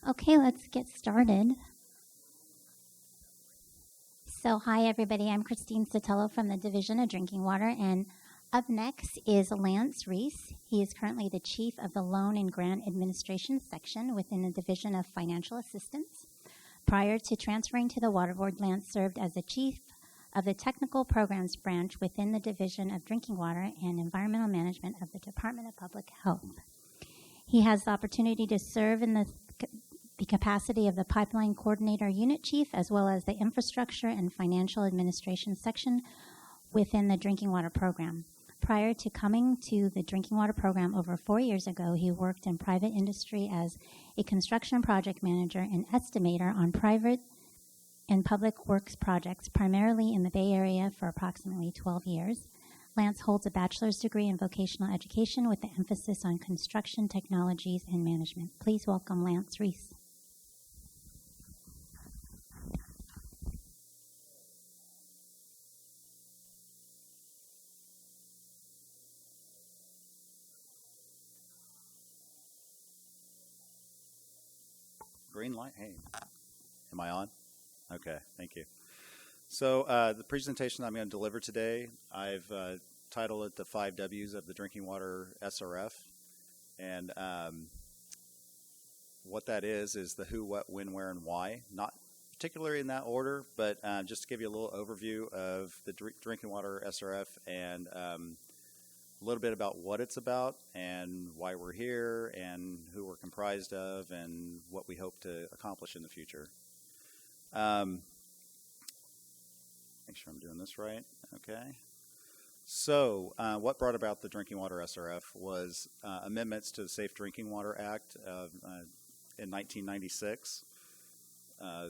Okay, let's get started. So, hi everybody, I'm Christine Sotelo from the Division of Drinking Water, and up next is Lance Reese. He is currently the Chief of the Loan and Grant Administration Section within the Division of Financial Assistance. Prior to transferring to the Water Board, Lance served as the Chief of the Technical Programs Branch within the Division of Drinking Water and Environmental Management of the Department of Public Health. He has the opportunity to serve in the capacity of the Pipeline Coordinator Unit Chief, as well as the Infrastructure and Financial Administration Section within the Drinking Water Program. Prior to coming to the Drinking Water Program over 4 years ago, he worked in private industry as a construction project manager and estimator on private and public works projects, primarily in the Bay Area, for approximately 12 years. Lance holds a bachelor's degree in vocational education with an emphasis on construction technologies and management. Please welcome Lance Reese. Greenlight. Hey, am I on? Okay, thank you. So the presentation I'm going to deliver today, I've titled it the 5 W's of the Drinking Water SRF. And what that is the who, what, when, where, and why. Not particularly in that order, but just to give you a little overview of the Drinking Water SRF and a little bit about what it's about and why we're here and who we're comprised of and what we hope to accomplish in the future. Make sure I'm doing this right. Okay. So what brought about the Drinking Water SRF was amendments to the Safe Drinking Water Act in 1996,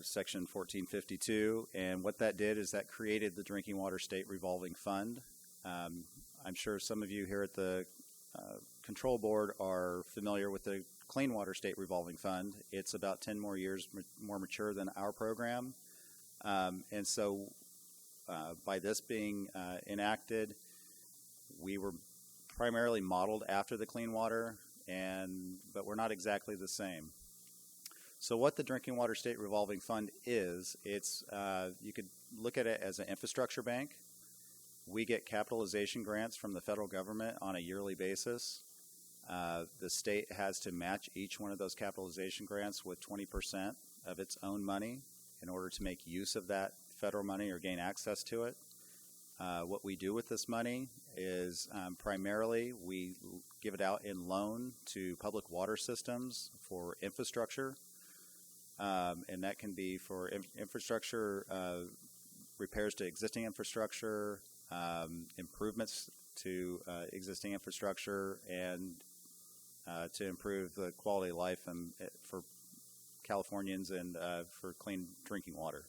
Section 1452. And what that did is that created the Drinking Water State Revolving Fund. I'm sure some of you here at the Control Board are familiar with the Clean Water State Revolving Fund. It's about 10 more years more mature than our program. And so by this being enacted, we were primarily modeled after the Clean Water, but we're not exactly the same. So what the Drinking Water State Revolving Fund is, it's you could look at it as an infrastructure bank. We get capitalization grants from the federal government on a yearly basis. The state has to match each one of those capitalization grants with 20% of its own money in order to make use of that federal money or gain access to it. What we do with this money is primarily we give it out in loan to public water systems for infrastructure. And that can be for infrastructure, repairs to existing infrastructure, improvements to existing infrastructure, and to improve the quality of life for Californians and for clean drinking water.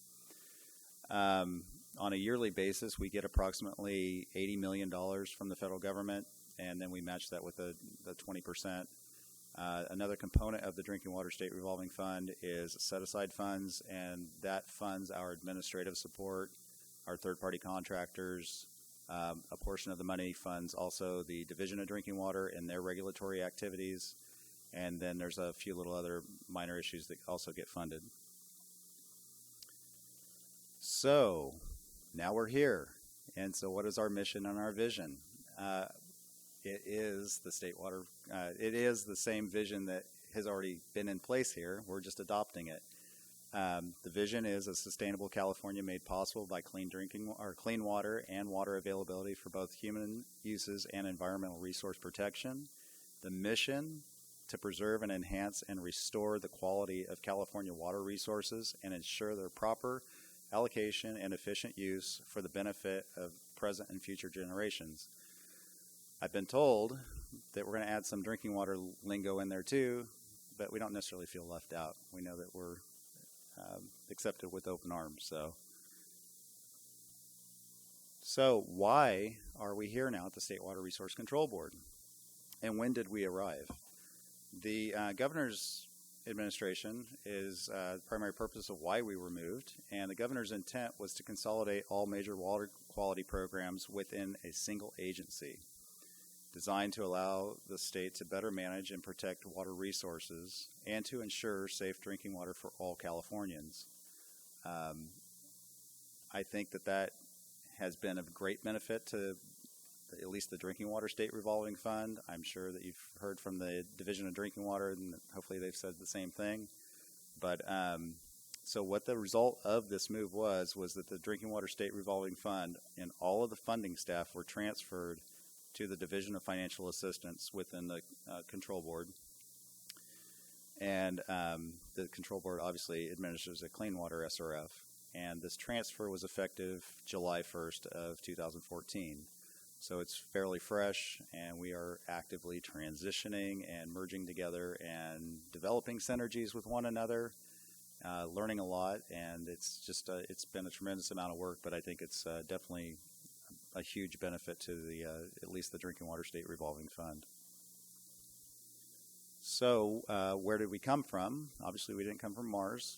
On a yearly basis, we get approximately $80 million from the federal government, and then we match that with the 20%. Another component of the Drinking Water State Revolving Fund is set-aside funds, and that funds our administrative support, our third-party contractors. A portion of the money funds also the Division of Drinking Water and their regulatory activities, and then there's a few little other minor issues that also get funded. So now we're here, and so what is our mission and our vision? It is the state water. It is the same vision that has already been in place here. We're just adopting it. The vision is a sustainable California made possible by clean water and water availability for both human uses and environmental resource protection. The mission to preserve and enhance and restore the quality of California water resources and ensure their proper allocation and efficient use for the benefit of present and future generations. I've been told that we're going to add some drinking water lingo in there too, but we don't necessarily feel left out. We know that we're accepted with open arms. So why are we here now at the State Water Resource Control Board? And when did we arrive? The governor's administration is the primary purpose of why we were moved, and the governor's intent was to consolidate all major water quality programs within a single agency. designed to allow the state to better manage and protect water resources and to ensure safe drinking water for all Californians. I think that has been of great benefit to at least the Drinking Water State Revolving Fund. I'm sure that you've heard from the Division of Drinking Water, and hopefully they've said the same thing. But so what the result of this move was that the Drinking Water State Revolving Fund and all of the funding staff were transferred to the Division of Financial Assistance within the Control Board. And the Control Board obviously administers a Clean Water SRF. And this transfer was effective July 1st of 2014. So it's fairly fresh, and we are actively transitioning and merging together and developing synergies with one another, learning a lot, and it's just it's been a tremendous amount of work, but I think it's definitely a huge benefit to the at least the Drinking Water State Revolving Fund. So where did we come from? Obviously, we didn't come from Mars,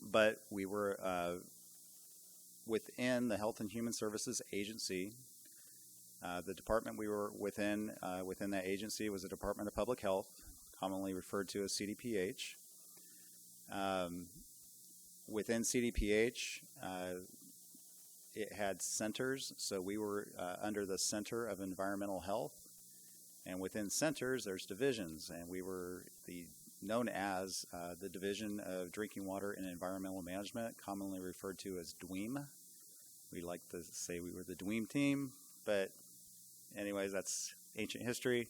but we were within the Health and Human Services Agency. The department we were within that agency was the Department of Public Health, commonly referred to as CDPH. Within CDPH, it had centers, so we were under the Center of Environmental Health, and within centers there's divisions, and we were known as the Division of Drinking Water and Environmental Management, commonly referred to as DWEAM. We like to say we were the DWEAM team, but anyways, that's ancient history.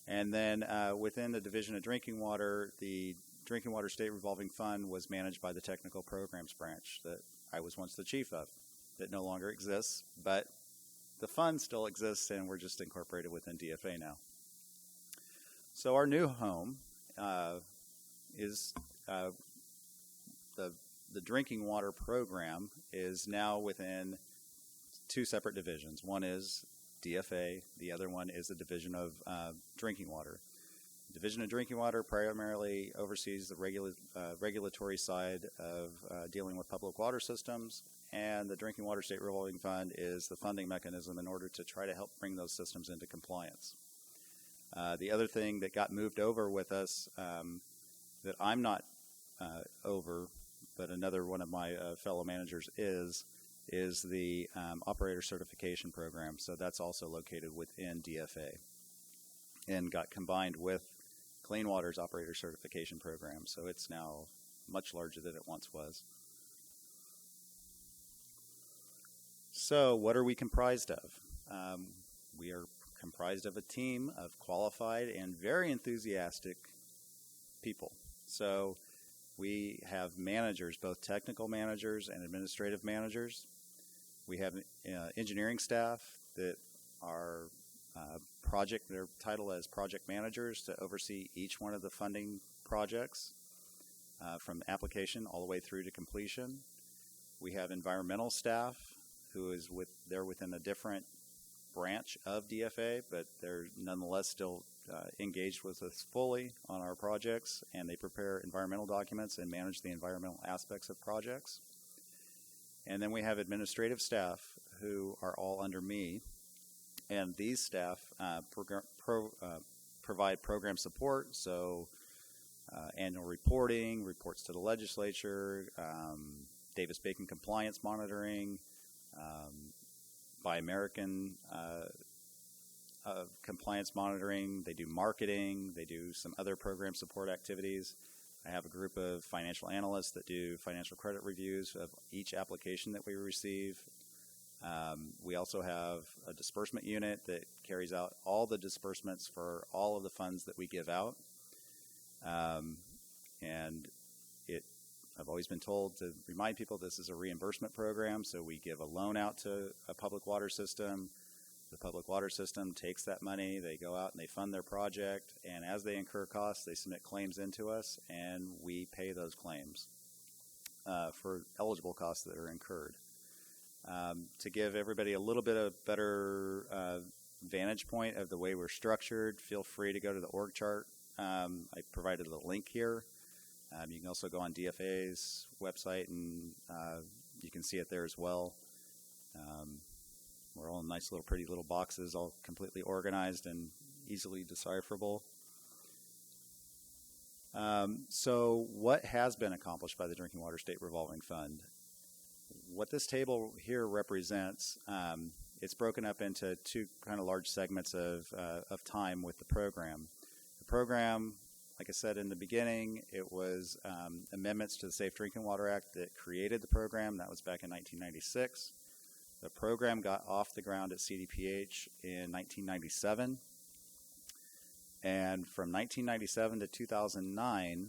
And then within the Division of Drinking Water, the Drinking Water State Revolving Fund was managed by the Technical Programs Branch that I was once the chief of. That no longer exists, but the fund still exists, and we're just incorporated within DFA now. So our new home is the drinking water program is now within two separate divisions. One is DFA, the other one is the Division of Drinking Water. The Division of Drinking Water primarily oversees the regulatory side of dealing with public water systems, and the Drinking Water State Revolving Fund is the funding mechanism in order to try to help bring those systems into compliance. The other thing that got moved over with us that I'm not over, but another one of my fellow managers is the operator certification program. So that's also located within DFA and got combined with Clean Water's operator certification program. So it's now much larger than it once was. So what are we comprised of? We are comprised of a team of qualified and very enthusiastic people. So we have managers, both technical managers and administrative managers. We have engineering staff that are their title as project managers to oversee each one of the funding projects from application all the way through to completion. We have environmental staff who is they're within a different branch of DFA, but they're nonetheless still engaged with us fully on our projects, and they prepare environmental documents and manage the environmental aspects of projects. And then we have administrative staff who are all under me, and these staff provide program support, so annual reporting, reports to the legislature, Davis-Bacon compliance monitoring, Buy American compliance monitoring. They do marketing. They do some other program support activities. I have a group of financial analysts that do financial credit reviews of each application that we receive. We also have a disbursement unit that carries out all the disbursements for all of the funds that we give out. And I've always been told to remind people this is a reimbursement program, so we give a loan out to a public water system. The public water system takes that money, they go out and they fund their project, and as they incur costs, they submit claims into us, and we pay those claims for eligible costs that are incurred. To give everybody a little bit of better vantage point of the way we're structured, feel free to go to the org chart. I provided a link here. You can also go on DFA's website, and you can see it there as well. We're all in nice little pretty little boxes, all completely organized and easily decipherable. So what has been accomplished by the Drinking Water State Revolving Fund? What this table here represents, it's broken up into two kind of large segments of time with the program. The program, like I said in the beginning, it was amendments to the Safe Drinking Water Act that created the program. That was back in 1996. The program got off the ground at CDPH in 1997. And from 1997 to 2009,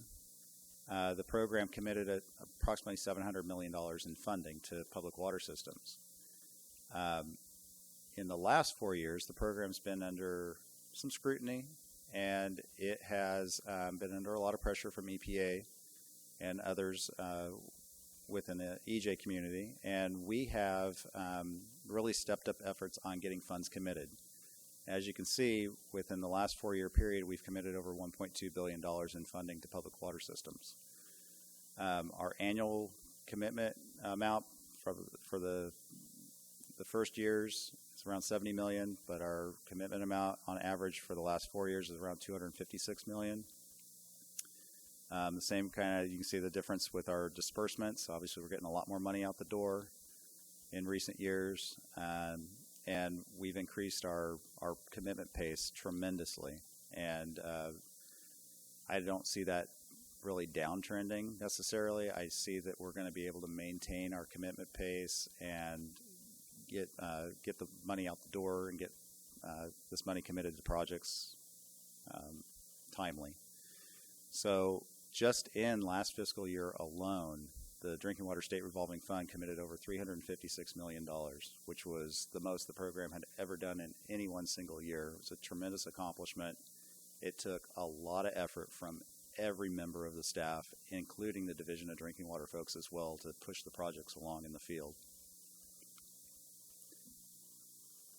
the program committed approximately $700 million in funding to public water systems. In the last 4 years, the program's been under some scrutiny, and it has been under a lot of pressure from EPA and others within the EJ community, and we have really stepped up efforts on getting funds committed. As you can see, within the last 4-year period, we've committed over $1.2 billion in funding to public water systems. Our annual commitment amount for the first years is around $70 million, but our commitment amount on average for the last 4 years is around $256 million. The same kind of, you can see the difference with our disbursements. Obviously, we're getting a lot more money out the door in recent years, and we've increased our commitment pace tremendously. And I don't see that really downtrending necessarily. I see that we're going to be able to maintain our commitment pace and get the money out the door and get this money committed to projects timely. So just in last fiscal year alone, the Drinking Water State Revolving Fund committed over $356 million, which was the most the program had ever done in any one single year. It was a tremendous accomplishment. It took a lot of effort from every member of the staff, including the Division of Drinking Water folks as well, to push the projects along in the field.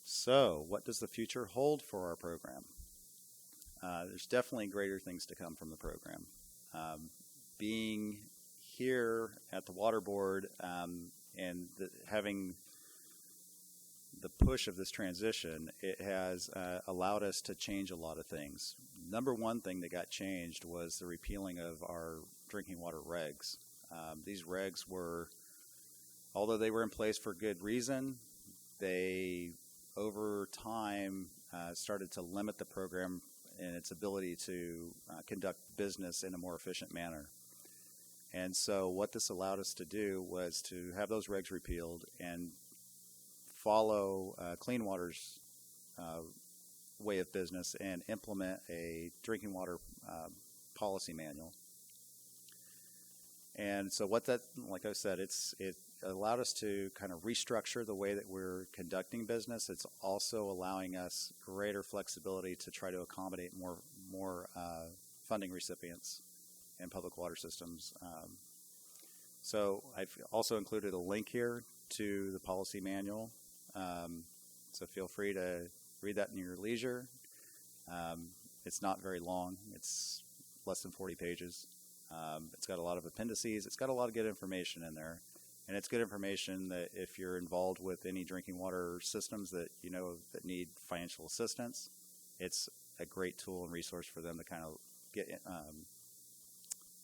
So, what does the future hold for our program? There's definitely greater things to come from the program. Being here at the Water Board and having the push of this transition, it has allowed us to change a lot of things. Number one thing that got changed was the repealing of our drinking water regs. These regs were, although they were in place for good reason, they over time started to limit the program and its ability to conduct business in a more efficient manner. And so what this allowed us to do was to have those regs repealed and follow Clean Water's way of business and implement a drinking water policy manual. And so what that, like I said, it allowed us to kind of restructure the way that we're conducting business. It's also allowing us greater flexibility to try to accommodate more funding recipients in public water systems. So I've also included a link here to the policy manual. So feel free to read that in your leisure. It's not very long. It's less than 40 pages. It's got a lot of appendices. It's got a lot of good information in there. And it's good information that if you're involved with any drinking water systems that you know that need financial assistance, it's a great tool and resource for them to kind of get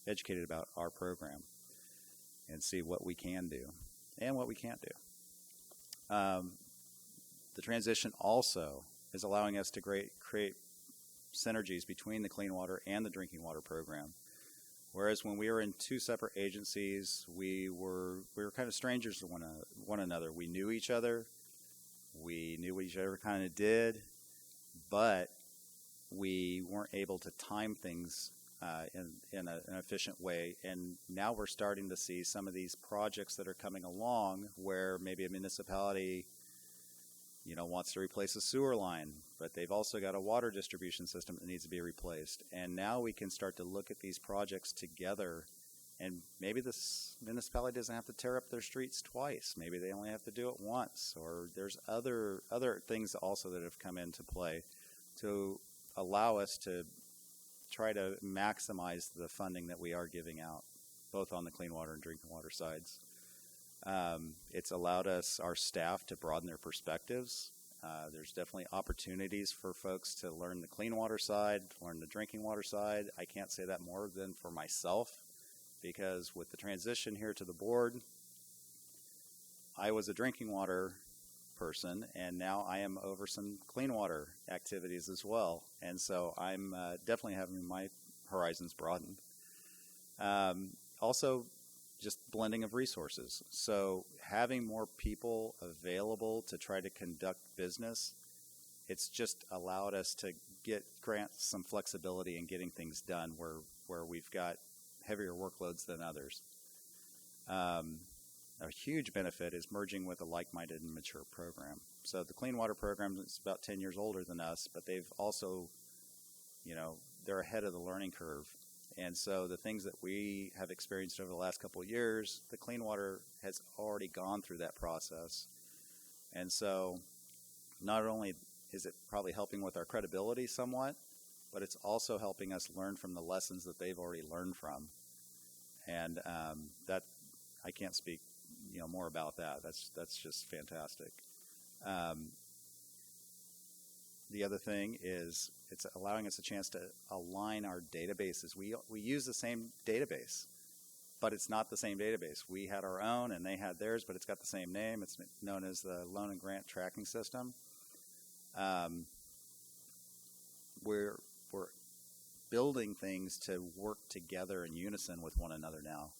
educated about our program and see what we can do and what we can't do. The transition also is allowing us to create synergies between the clean water and the drinking water program. Whereas when we were in two separate agencies, we were kind of strangers to one another. We knew each other. We knew what each other kind of did, but we weren't able to time things in an efficient way. And now we're starting to see some of these projects that are coming along where maybe a municipality wants to replace a sewer line, but they've also got a water distribution system that needs to be replaced. And now we can start to look at these projects together, and maybe this municipality doesn't have to tear up their streets twice. Maybe they only have to do it once, or there's other things also that have come into play to allow us to try to maximize the funding that we are giving out, both on the clean water and drinking water sides. It's allowed our staff to broaden their perspectives. There's definitely opportunities for folks to learn the clean water side, learn the drinking water side. I can't say that more than for myself, because with the transition here to the board, I was a drinking water person, and now I am over some clean water activities as well. And so I'm definitely having my horizons broadened. Also, just blending of resources. So having more people available to try to conduct business, it's just allowed us to grant some flexibility in getting things done where we've got heavier workloads than others. A huge benefit is merging with a like-minded and mature program. So the Clean Water program is about 10 years older than us, but they've also, they're ahead of the learning curve. And so the things that we have experienced over the last couple of years, the Clean Water has already gone through that process. And so not only is it probably helping with our credibility somewhat, but it's also helping us learn from the lessons that they've already learned from. And that I can't speak more about that. That's just fantastic. The other thing is it's allowing us a chance to align our databases. We use the same database, but it's not the same database. We had our own and they had theirs, but it's got the same name. It's known as the Loan and Grant Tracking System. We're building things to work together in unison with one another now.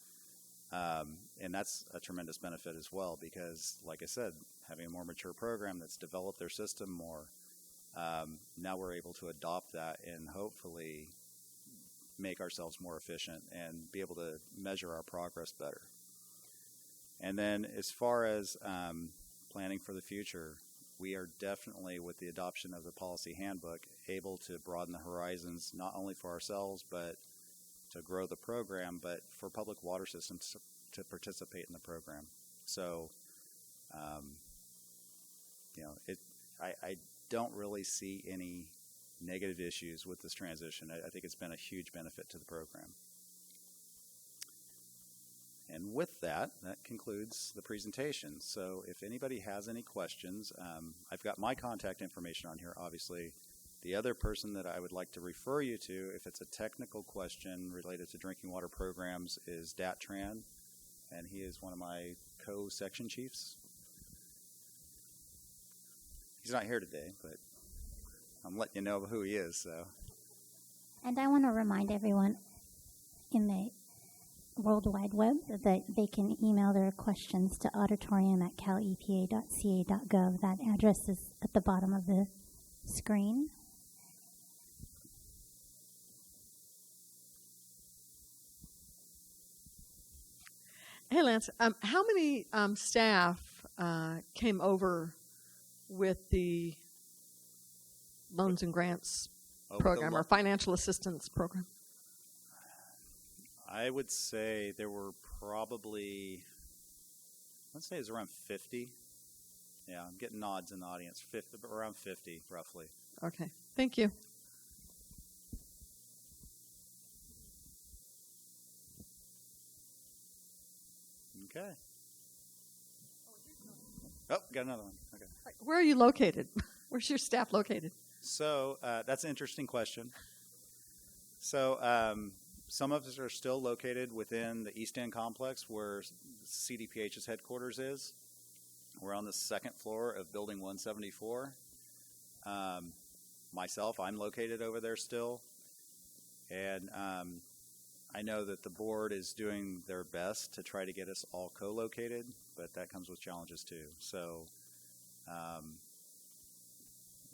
And that's a tremendous benefit as well because, like I said, having a more mature program that's developed their system more, now we're able to adopt that and hopefully make ourselves more efficient and be able to measure our progress better. And then as far as planning for the future, we are definitely, with the adoption of the policy handbook, able to broaden the horizons not only for ourselves but to grow the program, but for public water systems to participate in the program. So, I don't really see any negative issues with this transition. I think it's been a huge benefit to the program. And with that concludes the presentation. So if anybody has any questions, I've got my contact information on here, obviously. The other person that I would like to refer you to, if it's a technical question related to drinking water programs, is Dat Tran, and he is one of my co-section chiefs. He's not here today, but I'm letting you know who he is. So. And I want to remind everyone in the World Wide Web that they can email their questions to auditorium@calepa.ca.gov. That address is at the bottom of the screen. Hey, Lance, how many staff came over with the loans and grants program or financial assistance program? I would say there were probably, let's say it was around 50. Yeah, I'm getting nods in the audience. Around 50, roughly. Okay, thank you. Okay. Oh, got another one. Okay. Where are you located? Where's your staff located? So that's an interesting question. So some of us are still located within the East End complex where CDPH's headquarters is. We're on the second floor of Building 174. Myself, I'm located over there still. And I know that the board is doing their best to try to get us all co-located, but that comes with challenges too. So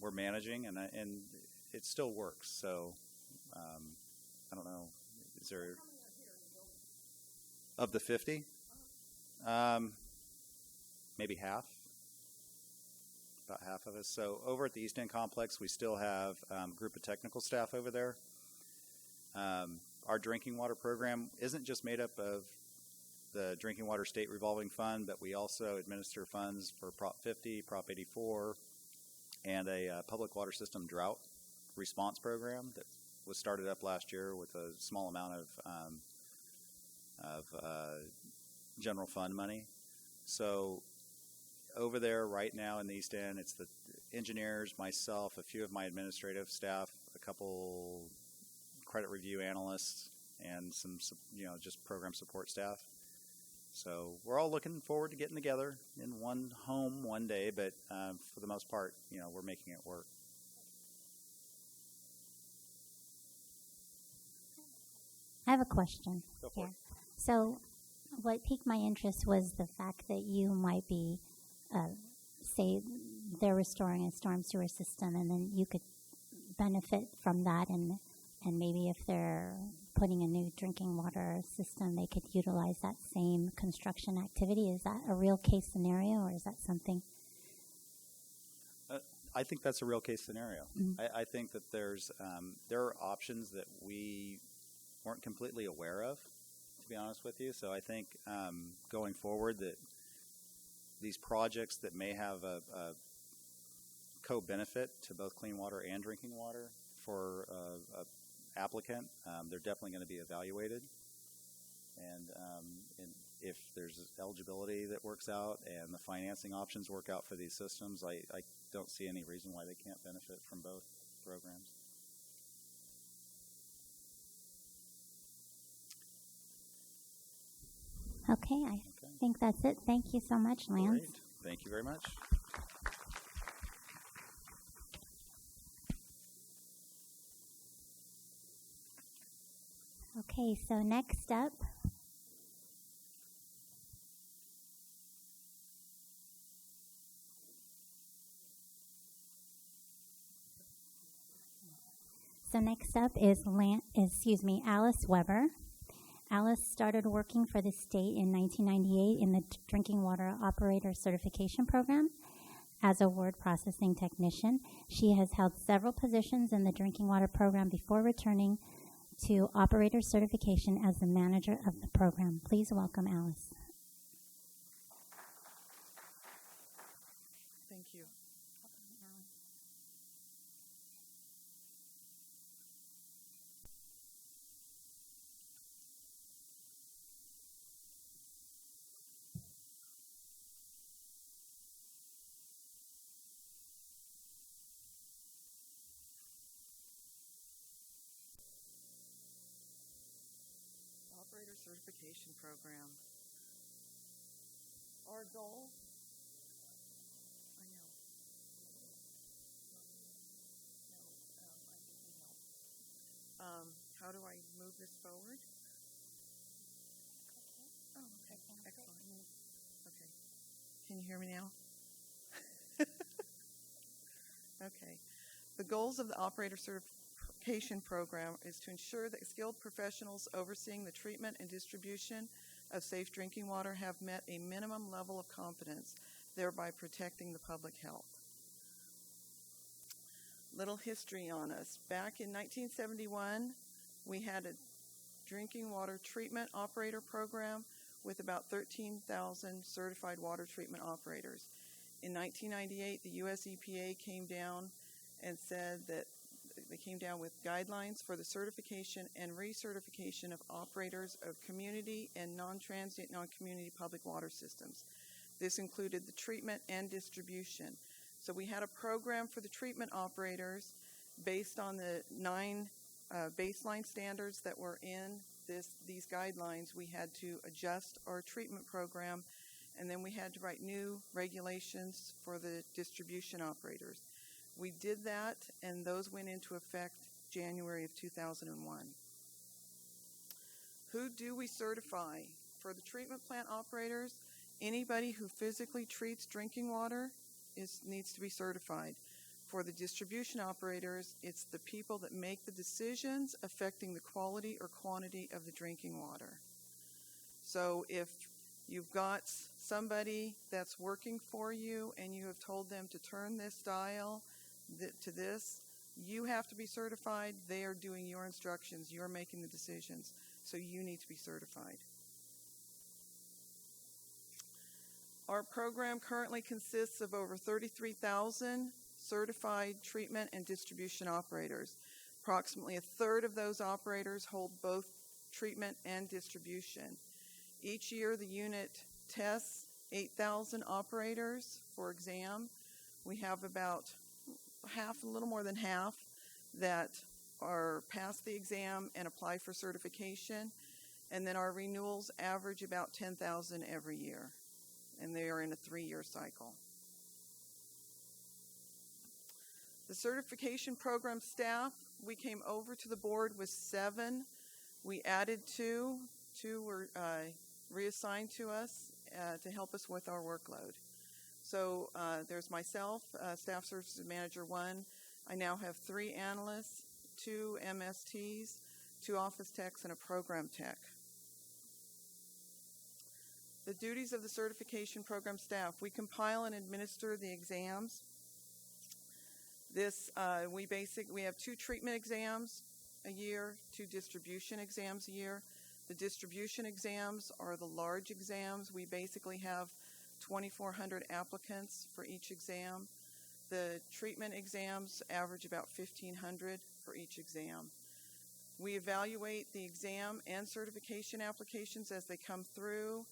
we're managing, and it still works. So I don't know. Is there of the 50? Maybe half. About half of us. So over at the East End complex, we still have a group of technical staff over there. Our drinking water program isn't just made up of the Drinking Water State Revolving Fund, but we also administer funds for Prop 50, Prop 84, and a public water system drought response program that was started up last year with a small amount of general fund money. So over there right now in the East End, it's the engineers, myself, a few of my administrative staff, a couple credit review analysts, and some, just program support staff. So we're all looking forward to getting together in one home one day, but for the most part, we're making it work. I have a question. Go for it. So what piqued my interest was the fact that you might be, say, they're restoring a storm sewer system, and then you could benefit from that, and maybe if they're putting a new drinking water system, they could utilize that same construction activity. Is that a real case scenario, or is that something? I think that's a real case scenario. Mm-hmm. I think that there are options that we weren't completely aware of, to be honest with you. So I think going forward that these projects that may have a co-benefit to both clean water and drinking water for a applicant, they're definitely going to be evaluated. And if there's eligibility that works out and the financing options work out for these systems, I don't see any reason why they can't benefit from both programs. Okay, I think that's it. Thank you so much, Lance. Great. Thank you very much. Okay, so next up, is Alice Weber. Alice started working for the state in 1998 in the Drinking Water Operator Certification Program as a word processing technician. She has held several positions in the drinking water program before returning to operator certification as the manager of the program. Please welcome Alice. Thank you. Operator Certification Program. Our goal, I know. I need some help. How do I move this forward? Oh, okay. Excellent. Okay. Can you hear me now? Okay. The goals of the Operator Certification Program is to ensure that skilled professionals overseeing the treatment and distribution of safe drinking water have met a minimum level of competence, thereby protecting the public health. Little history on us. Back in 1971, we had a drinking water treatment operator program with about 13,000 certified water treatment operators. In 1998, the US EPA came down and said that they came down with guidelines for the certification and recertification of operators of community and non-transient, non-community public water systems. This included the treatment and distribution. So we had a program for the treatment operators based on the 9 baseline standards that were in these guidelines. We had to adjust our treatment program, and then we had to write new regulations for the distribution operators. We did that, and those went into effect January of 2001. Who do we certify? For the treatment plant operators, anybody who physically treats drinking water needs to be certified. For the distribution operators, it's the people that make the decisions affecting the quality or quantity of the drinking water. So if you've got somebody that's working for you and you have told them to turn this dial to this, you have to be certified. They are doing your instructions. You're making the decisions. So you need to be certified. Our program currently consists of over 33,000 certified treatment and distribution operators. Approximately a third of those operators hold both treatment and distribution. Each year the unit tests 8,000 operators for exam. We have about half, a little more than half, that are past the exam and apply for certification. And then our renewals average about 10,000 every year, and they are in a 3-year cycle. The certification program staff, we came over to the board with 7. We added 2. 2 were reassigned to us to help us with our workload. So there's myself, Staff Services Manager 1. I now have 3 analysts, 2 MSTs, 2 office techs, and a program tech. The duties of the certification program staff. We compile and administer the exams. We have 2 treatment exams a year, 2 distribution exams a year. The distribution exams are the large exams. We basically have 2,400 applicants for each exam. The treatment exams average about 1,500 for each exam. We evaluate the exam and certification applications as they come through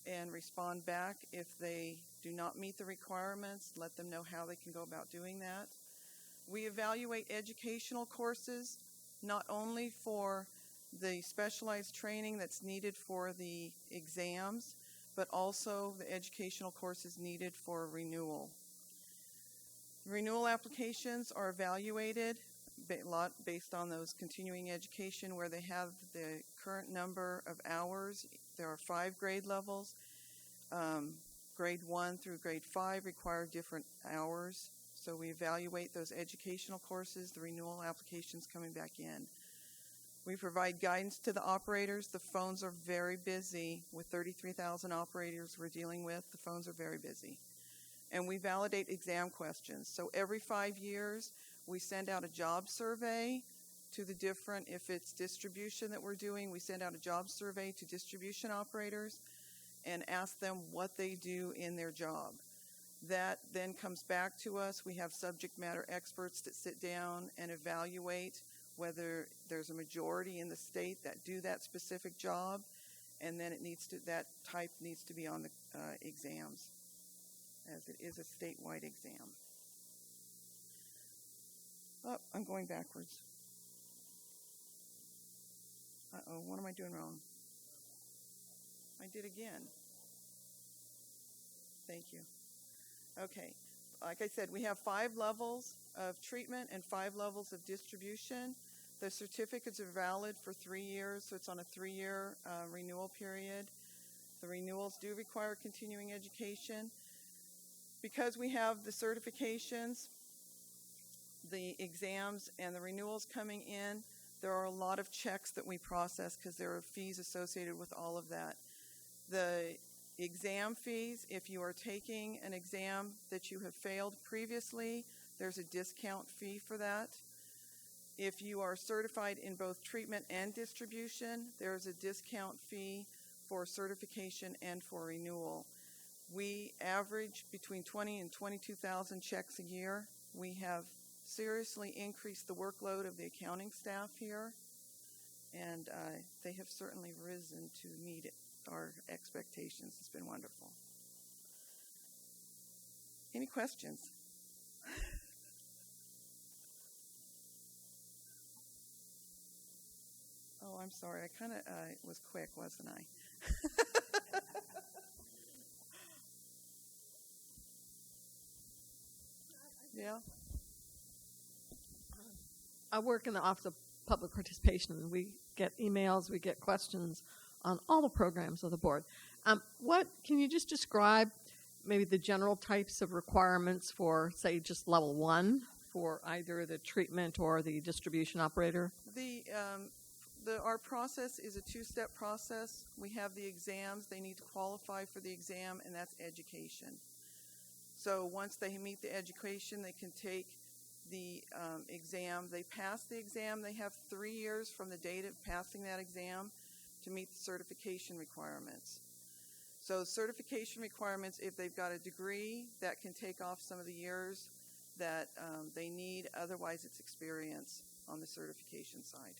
and respond back. If they do not meet the requirements, let them know how they can go about doing that. We evaluate educational courses, not only for the specialized training that's needed for the exams, but also the educational courses needed for renewal. Renewal applications are evaluated a lot based on those continuing education where they have the current number of hours. There are 5 grade levels. Grade 1 through grade 5 require different hours. So we evaluate those educational courses, the renewal applications coming back in. We provide guidance to the operators. The phones are very busy. With 33,000 operators we're dealing with, the phones are very busy. And we validate exam questions. So every 5 years, we send out a job survey to the different, if it's distribution that we're doing, we send out a job survey to distribution operators and ask them what they do in their job. That then comes back to us. We have subject matter experts that sit down and evaluate whether there's a majority in the state that do that specific job, and then that type needs to be on the exams, as it is a statewide exam. Oh, I'm going backwards. Uh-oh, what am I doing wrong? I did again. Thank you. Okay, like I said, we have 5 levels of treatment and 5 levels of distribution. The certificates are valid for 3 years, so it's on a 3-year renewal period. The renewals do require continuing education. Because we have the certifications, the exams, and the renewals coming in, there are a lot of checks that we process because there are fees associated with all of that. The exam fees, if you are taking an exam that you have failed previously, there's a discount fee for that. If you are certified in both treatment and distribution, there's a discount fee for certification and for renewal. We average between 20 and 22,000 checks a year. We have seriously increased the workload of the accounting staff here, and they have certainly risen to meet our expectations. It's been wonderful. Any questions? Oh, I'm sorry. I kind of was quick, wasn't I? Yeah. I work in the Office of Public Participation, and we get emails, we get questions on all the programs of the board. What can you just describe maybe the general types of requirements for, say, just level 1 for either the treatment or the distribution operator? Our process is a 2-step process. We have the exams. They need to qualify for the exam, and that's education. So once they meet the education, they can take the exam. They pass the exam. They have 3 years from the date of passing that exam to meet the certification requirements. So certification requirements, if they've got a degree, that can take off some of the years that they need. Otherwise, it's experience on the certification side.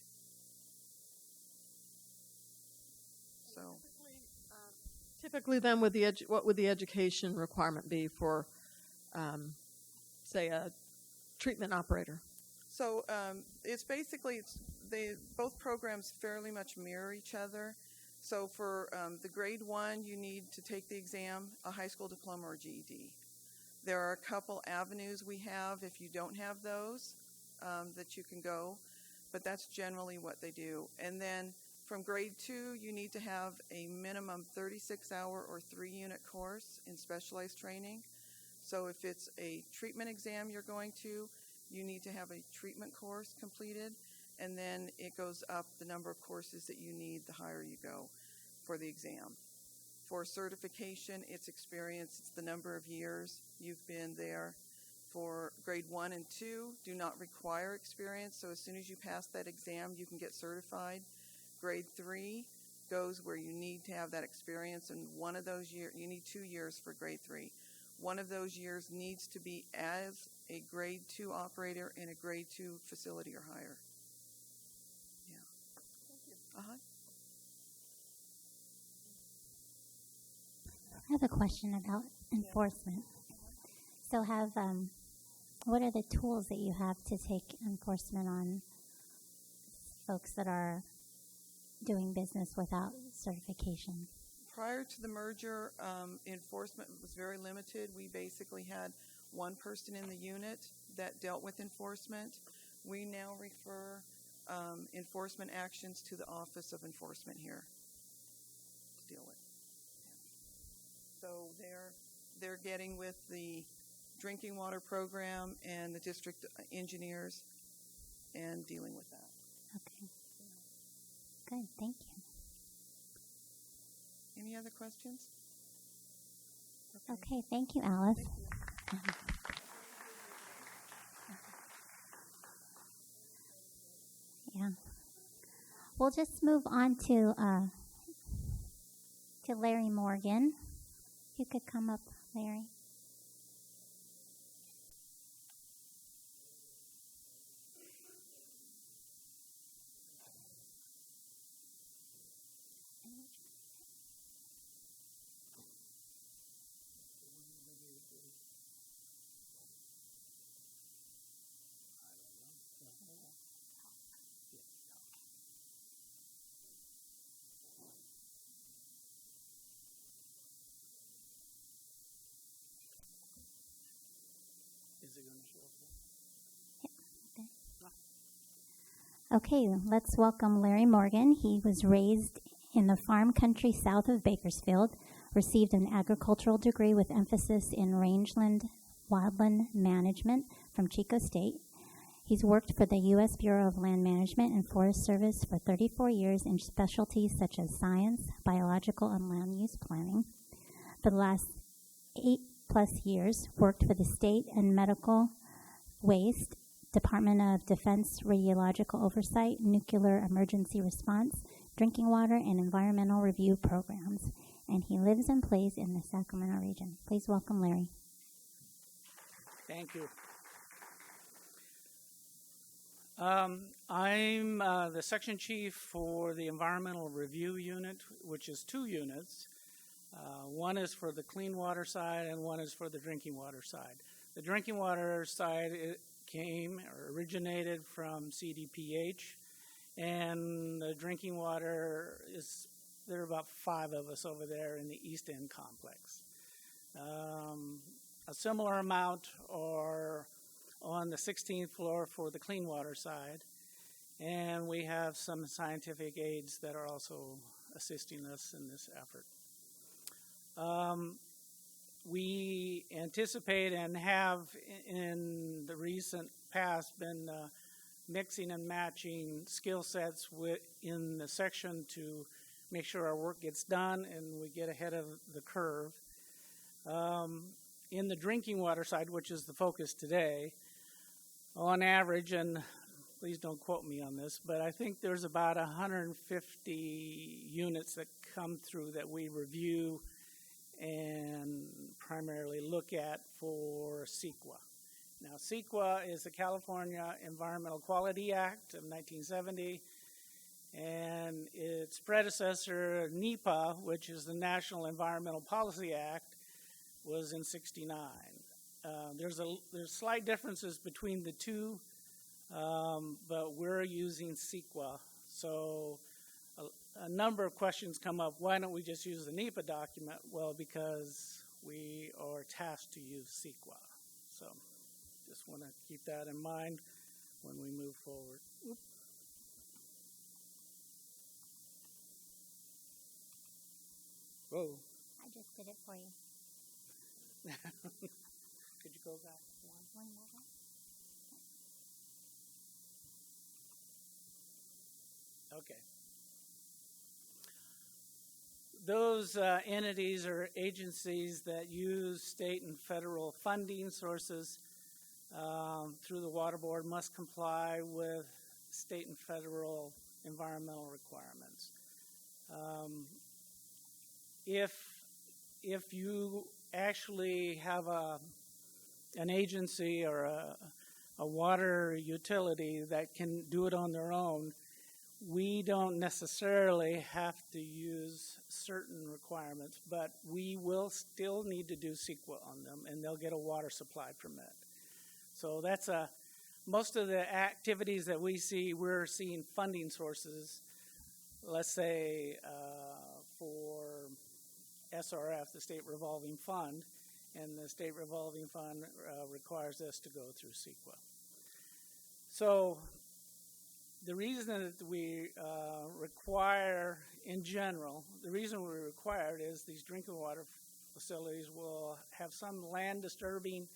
So Typically, then, what would the education requirement be for, say, a treatment operator? So it's basically, both programs fairly much mirror each other. So for the grade 1, you need to take the exam, a high school diploma or GED. There are a couple avenues we have if you don't have those that you can go, but that's generally what they do. And then from grade 2, you need to have a minimum 36-hour or 3-unit course in specialized training. So if it's a treatment exam you're going to, you need to have a treatment course completed, and then it goes up the number of courses that you need the higher you go for the exam. For certification, it's experience, it's the number of years you've been there. For grade 1 and 2, do not require experience, so as soon as you pass that exam, you can get certified. Grade 3 goes where you need to have that experience, and one of those years, you need 2 years for grade 3. One of those years needs to be as a grade 2 operator in a grade 2 facility or higher. Yeah. Uh-huh. I have a question about enforcement. So what are the tools that you have to take enforcement on folks that are doing business without certification? Prior to the merger, enforcement was very limited. We basically had one person in the unit that dealt with enforcement. We now refer enforcement actions to the Office of Enforcement here to deal with. So they're getting with the drinking water program and the district engineers and dealing with that. Okay. Good, thank you. Any other questions? Okay, thank you, Alice. Yeah. We'll just move on to Larry Morgan. You could come up, Larry. Is it going to show up? Okay, let's welcome Larry Morgan. He was raised in the farm country south of Bakersfield, received an agricultural degree with emphasis in rangeland wildland management from Chico State. He's worked for the U.S. Bureau of Land Management and Forest Service for 34 years in specialties such as science, biological, and land use planning. For the last 8+ years, worked for the State and Medical Waste, Department of Defense Radiological Oversight, Nuclear Emergency Response, Drinking Water, and Environmental Review Programs. And he lives and plays in the Sacramento region. Please welcome Larry. Thank you. I'm the section chief for the Environmental Review Unit, which is 2 units. One is for the clean water side and one is for the drinking water side. The drinking water side originated from CDPH, and the drinking water there are about 5 of us over there in the East End complex. A similar amount are on the 16th floor for the clean water side, and we have some scientific aides that are also assisting us in this effort. We anticipate and have in the recent past been mixing and matching skill sets in the section to make sure our work gets done and we get ahead of the curve. In the drinking water side, which is the focus today, on average, and please don't quote me on this, but I think there's about 150 units that come through that we review and primarily look at for CEQA. Now, CEQA is the California Environmental Quality Act of 1970, and its predecessor, NEPA, which is the National Environmental Policy Act, was in '69. There's slight differences between the two, but we're using CEQA. So a number of questions come up. Why don't we just use the NEPA document? Well, because we are tasked to use CEQA. So just want to keep that in mind when we move forward. Oop. Whoa. I just did it for you. Could you go back one? One more. Okay. Those entities or agencies that use state and federal funding sources through the Water Board must comply with state and federal environmental requirements. If you actually have an agency or a water utility that can do it on their own, we don't necessarily have to use certain requirements, but we will still need to do CEQA on them, and they'll get a water supply permit. So that's most of the activities that we see, we're seeing funding sources, let's say for SRF, the State Revolving Fund, and the State Revolving Fund requires us to go through CEQA. So the reason that we require, in general, the reason we require it is these drinking water facilities will have some land disturbing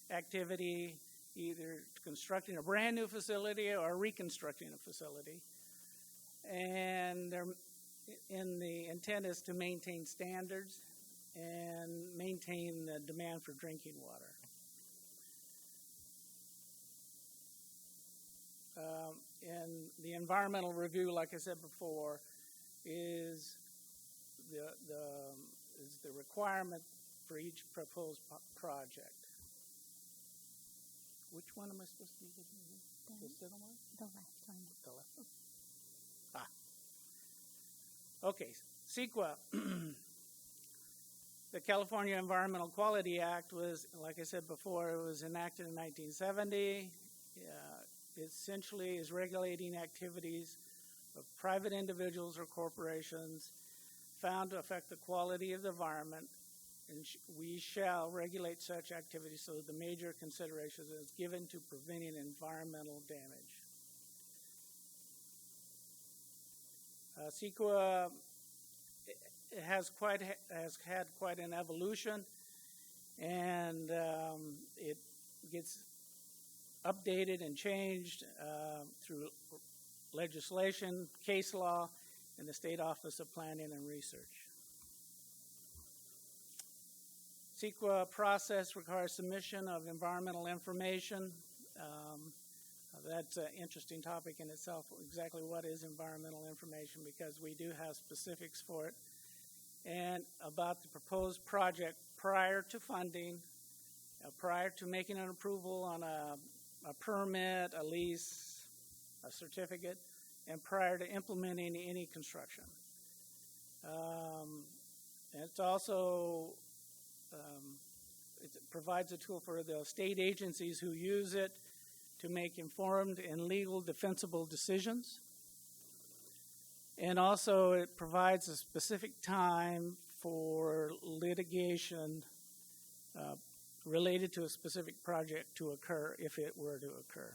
activity, either constructing a brand new facility or reconstructing a facility. And the intent is to maintain standards and maintain the demand for drinking water. And the environmental review, like I said before, is the requirement for each proposed project. Which one am I supposed to be giving? The center one? The left one. The left one. Okay, CEQA. The California Environmental Quality Act was, like I said before, it was enacted in 1970. It essentially is regulating activities of private individuals or corporations found to affect the quality of the environment, and we shall regulate such activities so the major consideration is given to preventing environmental damage. CEQA has had quite an evolution, and it gets updated and changed through legislation, case law, and the State Office of Planning and Research. CEQA process requires submission of environmental information. That's an interesting topic in itself, exactly what is environmental information, because we do have specifics for it. And about the proposed project prior to funding, prior to making an approval on a permit, a lease, a certificate, and prior to implementing any construction. And it's also, it provides a tool for the state agencies who use it to make informed and legal defensible decisions. And also it provides a specific time for litigation related to a specific project to occur if it were to occur.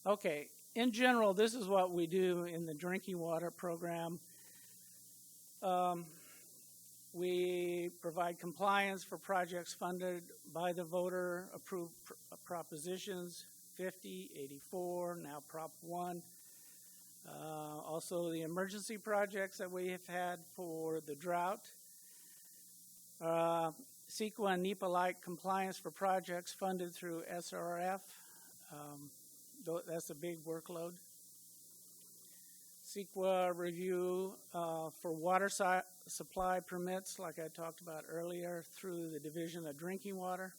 Okay, in general, this is what we do in the drinking water program. We provide compliance for projects funded by the voter-approved propositions 50, 84, now Prop 1. Also the emergency projects that we have had for the drought. CEQA and NEPA-like compliance for projects funded through SRF. That's a big workload. CEQA review for water supply permits, like I talked about earlier, through the Division of Drinking Water.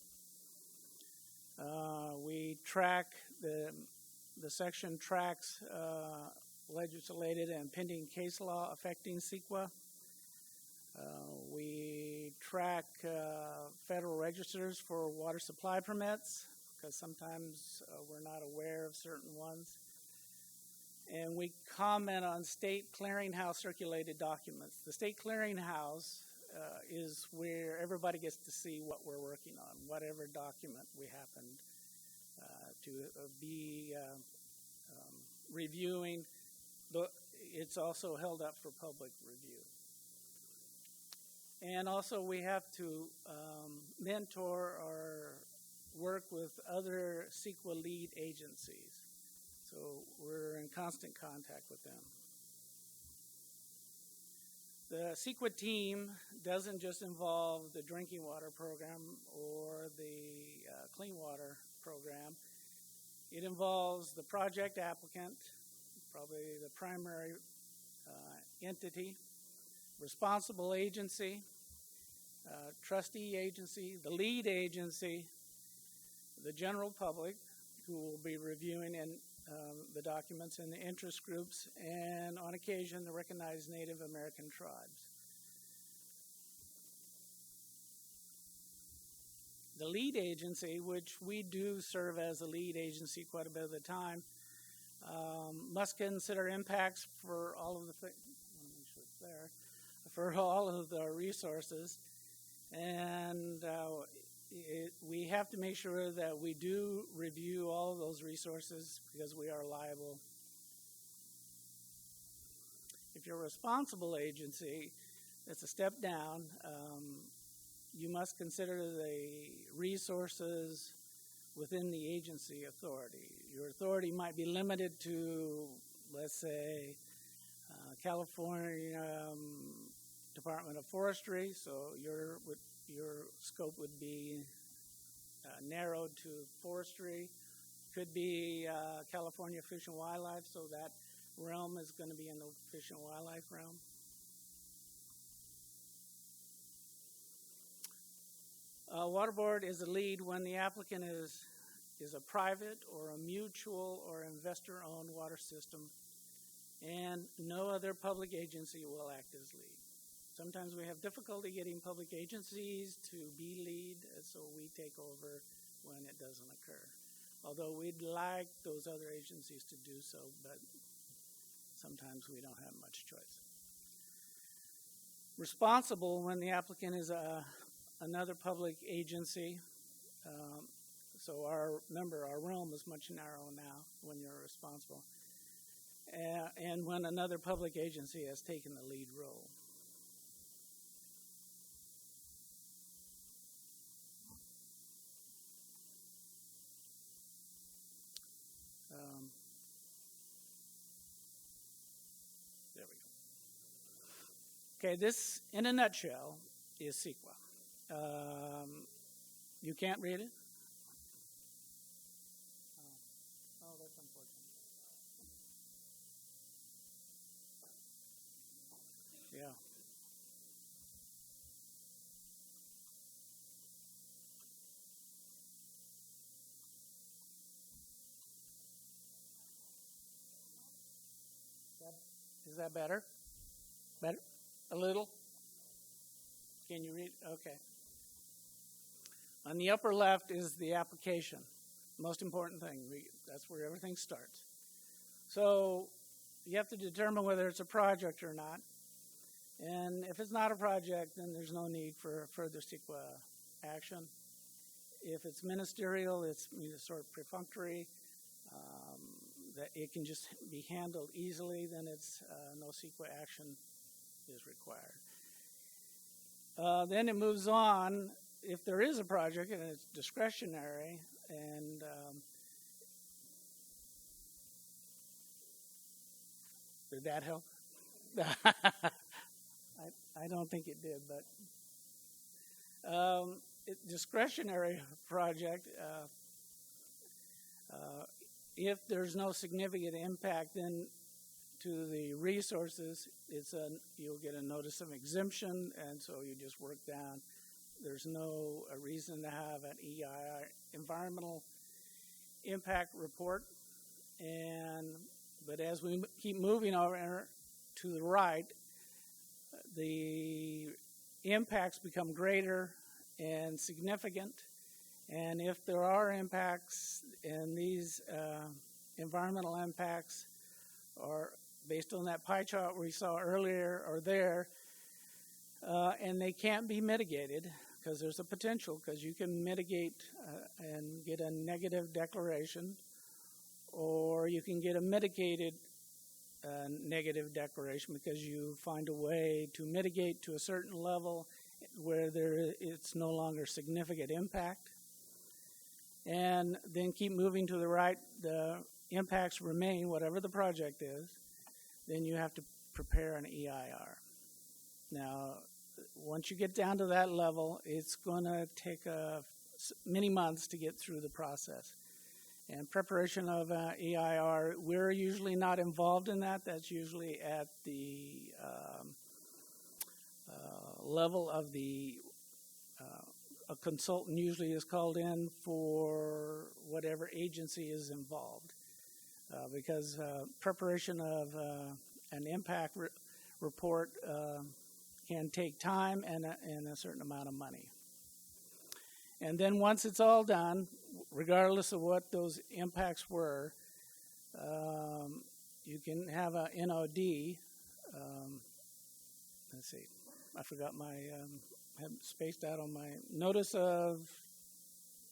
We track the The section tracks legislated and pending case law affecting CEQA. We track federal registers for water supply permits, because sometimes we're not aware of certain ones. And we comment on state clearinghouse circulated documents. The state clearinghouse is where everybody gets to see what we're working on, whatever document we happen to be reviewing. It's also held up for public review. And also we have to mentor or work with other CEQA lead agencies. So we're in constant contact with them. The CEQA team doesn't just involve the drinking water program or the clean water program. It involves the project applicant, probably the primary entity, responsible agency, trustee agency, the lead agency, the general public, who will be reviewing the documents, and the interest groups, and on occasion the recognized Native American tribes. The lead agency, which we do serve as a lead agency quite a bit of the time, must consider impacts for all of the for all of the resources, and we have to make sure that we do review all of those resources because we are liable. If you're a responsible agency, it's a step down. You must consider the resources within the agency authority. Your authority might be limited to, let's say, California Department of Forestry, so your scope would be narrowed to forestry. Could be California Fish and Wildlife, so that realm is going to be in the Fish and Wildlife realm. Water Board is a lead when the applicant is a private or a mutual or investor-owned water system, and no other public agency will act as lead. Sometimes we have difficulty getting public agencies to be lead, so we take over when it doesn't occur. Although we'd like those other agencies to do so, but sometimes we don't have much choice. Responsible when the applicant is another public agency. So our realm is much narrower now when you're responsible. And when another public agency has taken the lead role. There we go. Okay, this, in a nutshell, is CEQA. You can't read it? Oh, that's unfortunate. Yeah. Is that better? Better? A little? Can you read? Okay. On the upper left is the application. Most important thing. That's where everything starts. So you have to determine whether it's a project or not. And if it's not a project, then there's no need for further CEQA action. If it's ministerial, it's sort of perfunctory, that it can just be handled easily, then it's no CEQA action is required. Then it moves on. If there is a project and it's discretionary, and did that help? I don't think it did, but discretionary project, if there's no significant impact then to the resources, you'll get a notice of exemption, and so you just work down. There's no reason to have an EIR, environmental impact report, But as we keep moving over to the right, the impacts become greater and significant. And if there are impacts, and these environmental impacts are based on that pie chart we saw earlier or there, and they can't be mitigated, because there's a potential, because you can mitigate and get a negative declaration, or you can get a mitigated negative declaration because you find a way to mitigate to a certain level where it's no longer significant impact. And then keep moving to the right, the impacts remain, whatever the project is, then you have to prepare an EIR. Now, once you get down to that level, it's going to take many months to get through the process. And preparation of EIR, we're usually not involved in that. That's usually at the level of a consultant usually is called in for whatever agency is involved. Because preparation of an impact report can take time and a certain amount of money. And then once it's all done, regardless of what those impacts were, you can have a NOD. Let's see, I forgot my, I have spaced out on my notice of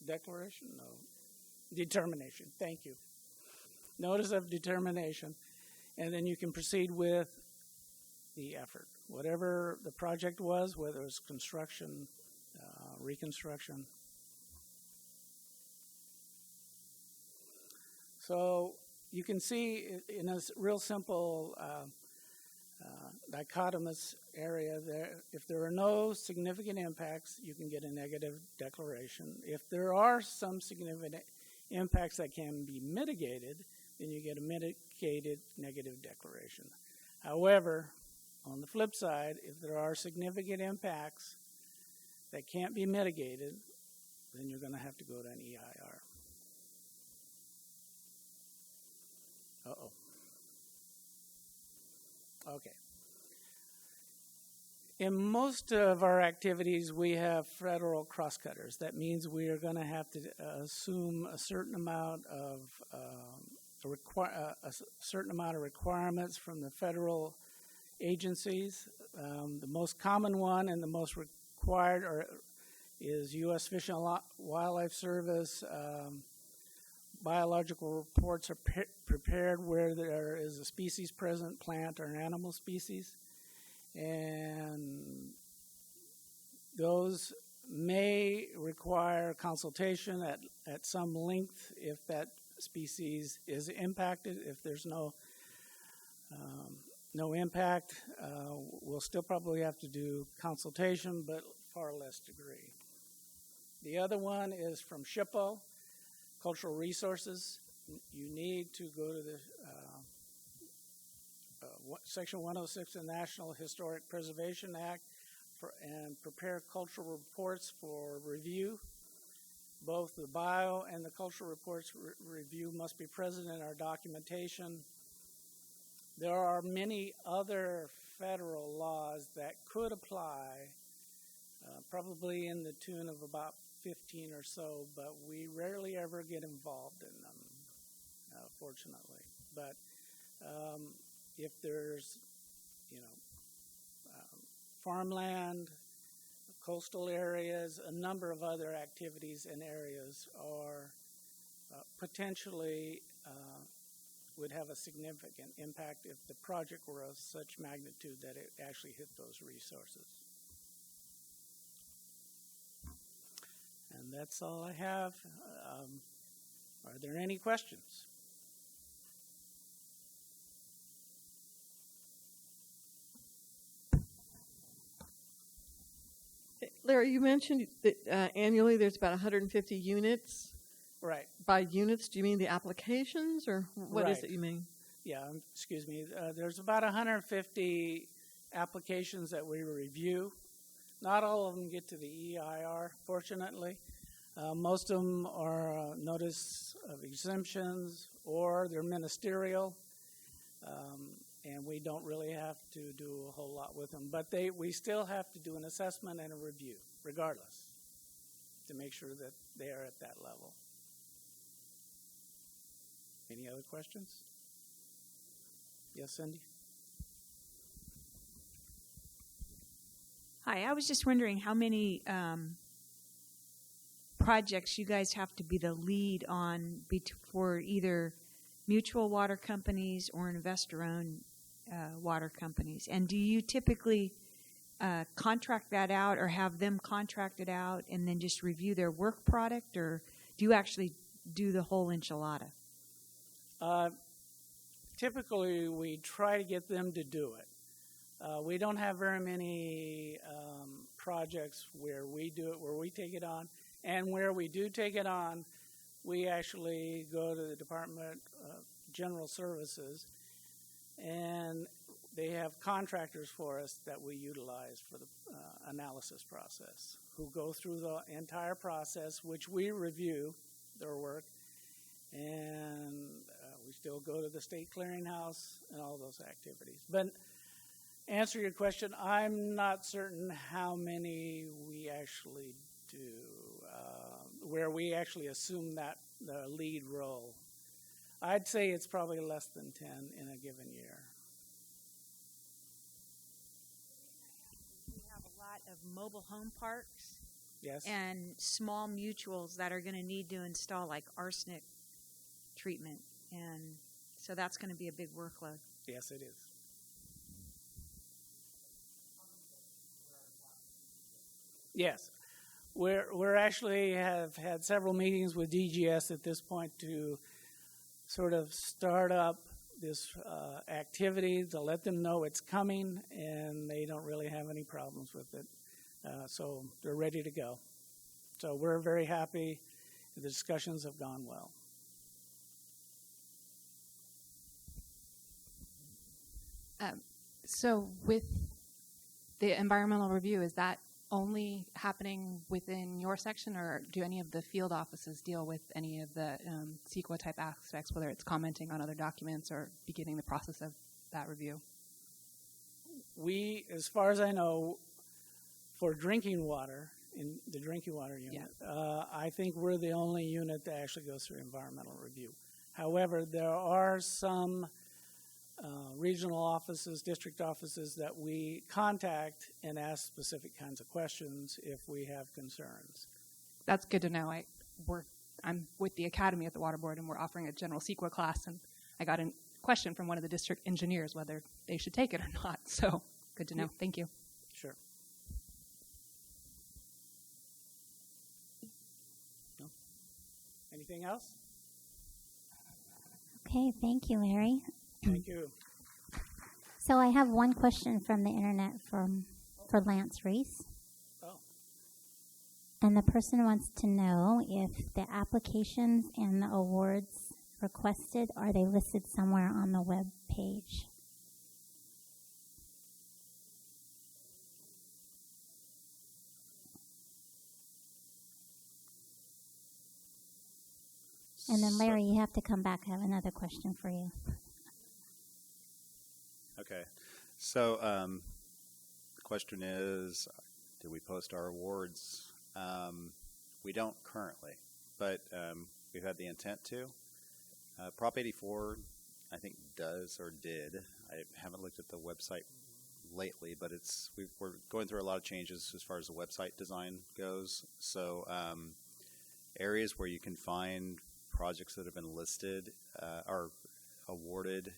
declaration? No, determination, thank you. Notice of determination, and then you can proceed with the effort. Whatever the project was, whether it's construction, reconstruction. So you can see in a real simple dichotomous area there, if there are no significant impacts, you can get a negative declaration. If there are some significant impacts that can be mitigated, then you get a mitigated negative declaration. However, on the flip side, if there are significant impacts that can't be mitigated, then you're going to have to go to an EIR. Uh-oh. Okay. In most of our activities, we have federal cross-cutters. That means we are going to have to assume a certain amount of requirements from the federal agencies. The most common one and the most required is U.S. Fish and Wildlife Service. Biological reports are prepared where there is a species present, plant or an animal species. And those may require consultation at some length if that species is impacted. If there's no impact, we'll still probably have to do consultation, but far less degree. The other one is from SHPO, Cultural Resources. You need to go to the Section 106 of the National Historic Preservation Act and prepare cultural reports for review. Both the bio and the cultural reports review must be present in our documentation. There are many other federal laws that could apply, probably in the tune of about 15 or so, but we rarely ever get involved in them, fortunately. But if there's, farmland, coastal areas, a number of other activities and areas are potentially would have a significant impact if the project were of such magnitude that it actually hit those resources. And that's all I have. Are there any questions? Larry, you mentioned that annually there's about 150 units. Right. By units, do you mean the applications, or what is it you mean? Yeah, excuse me. There's about 150 applications that we review. Not all of them get to the EIR, fortunately. Most of them are notice of exemptions or they're ministerial, and we don't really have to do a whole lot with them. But we still have to do an assessment and a review, regardless, to make sure that they are at that level. Any other questions? Yes, Cindy? Hi, I was just wondering how many projects you guys have to be the lead on for either mutual water companies or investor-owned water companies. And do you typically contract that out or have them contract it out and then just review their work product, or do you actually do the whole enchilada? Typically, we try to get them to do it. We don't have very many projects where we do it, where we take it on. And where we do take it on, we actually go to the Department of General Services, and they have contractors for us that we utilize for the analysis process, who go through the entire process, which we review their work, and we still go to the state clearinghouse and all those activities. But answer your question, I'm not certain how many we actually do, where we actually assume that the lead role. I'd say it's probably less than 10 in a given year. We have a lot of mobile home parks, Yes. and small mutuals that are going to need to install like arsenic treatment, and so that's going to be a big workload. Yes, it is. Yes. We're actually have had several meetings with DGS at this point to sort of start up this activity, to let them know it's coming, and they don't really have any problems with it. So they're ready to go. So we're very happy. The discussions have gone well. So with the environmental review, is that only happening within your section, or do any of the field offices deal with any of the CEQA type aspects, whether it's commenting on other documents or beginning the process of that review? We, as far as I know, for drinking water, in the drinking water unit, I think we're the only unit that actually goes through environmental review. However, there are some regional offices, district offices that we contact and ask specific kinds of questions if we have concerns. That's good to know. I'm with the academy at the Water Board, and we're offering a general CEQA class, and I got a question from one of the district engineers whether they should take it or not. So good to know. Thank you. Sure. No? Anything else? Okay, thank you, Larry. Thank you. So I have one question from the internet for Lance Reese. Oh. And the person wants to know if the applications and the awards requested, are they listed somewhere on the web page? And then Larry, you have to come back. I have another question for you. Okay. So the question is, do we post our awards? We don't currently, but we've had the intent to. Prop 84, I think, does or did. I haven't looked at the website lately, but we're going through a lot of changes as far as the website design goes. So areas where you can find projects that have been listed are awarded.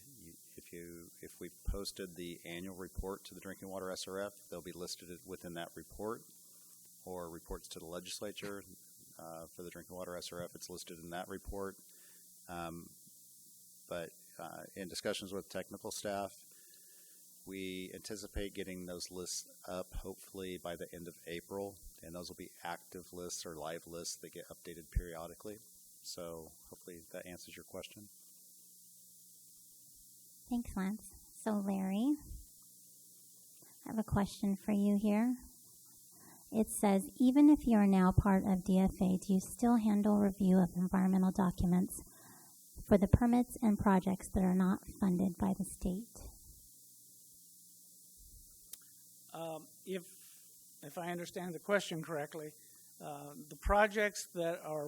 If we posted the annual report to the Drinking Water SRF, they'll be listed within that report, or reports to the legislature for the Drinking Water SRF. It's listed in that report. But in discussions with technical staff, we anticipate getting those lists up hopefully by the end of April, and those will be active lists or live lists that get updated periodically. So hopefully that answers your question. Thanks, Lance. So, Larry, I have a question for you here. It says, even if you are now part of DFA, do you still handle review of environmental documents for the permits and projects that are not funded by the state? If I understand the question correctly, the projects that are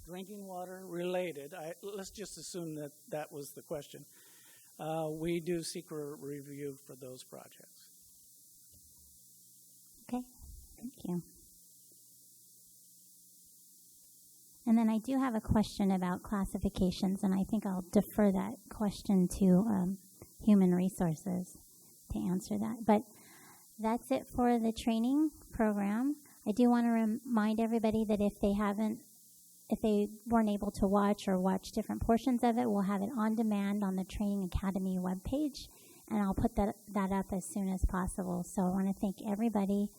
drinking water related, let's just assume that that was the question. We do secret review for those projects. Okay, thank you. And then I do have a question about classifications, and I think I'll defer that question to Human Resources to answer that. But that's it for the training program. I do want to remind everybody that if they weren't able to watch different portions of it, we'll have it on demand on the Training Academy webpage, and I'll put that up as soon as possible. So I want to thank everybody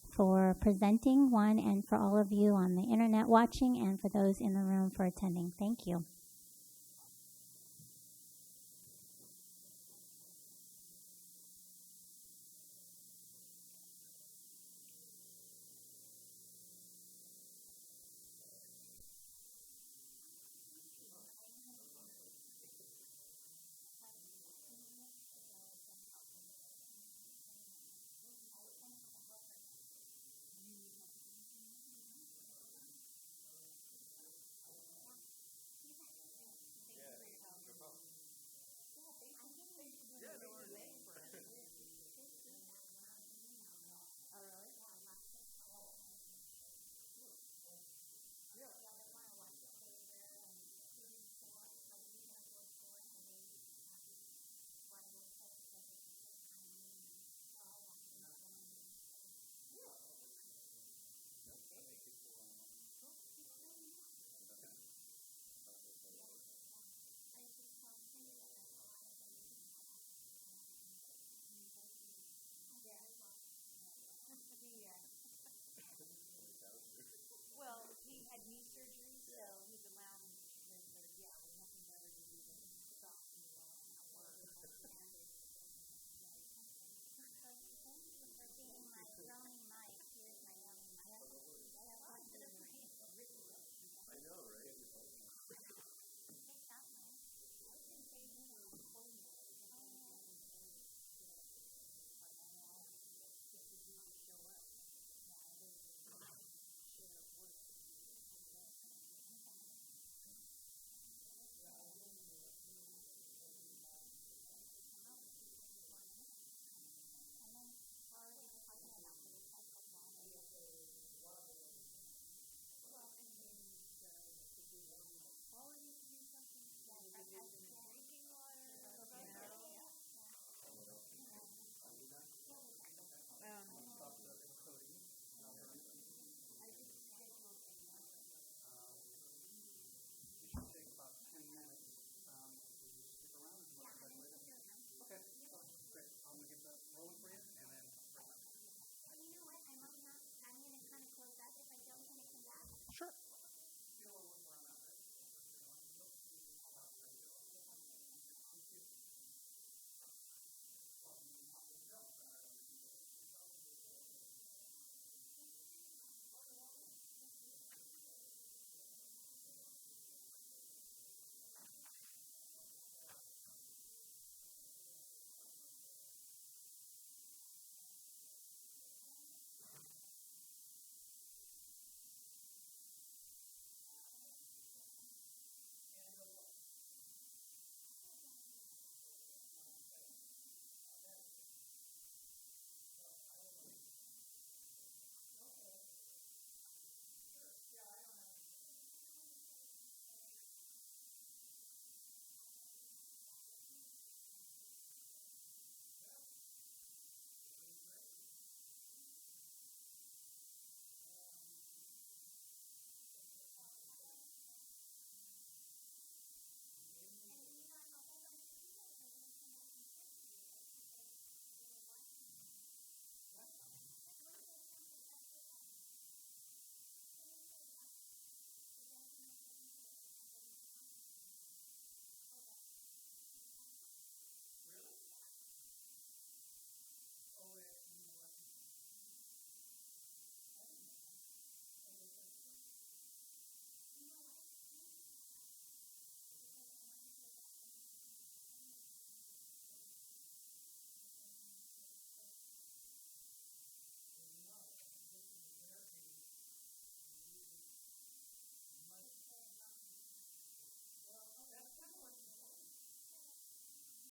for presenting, and for all of you on the internet watching, and for those in the room for attending. Thank you.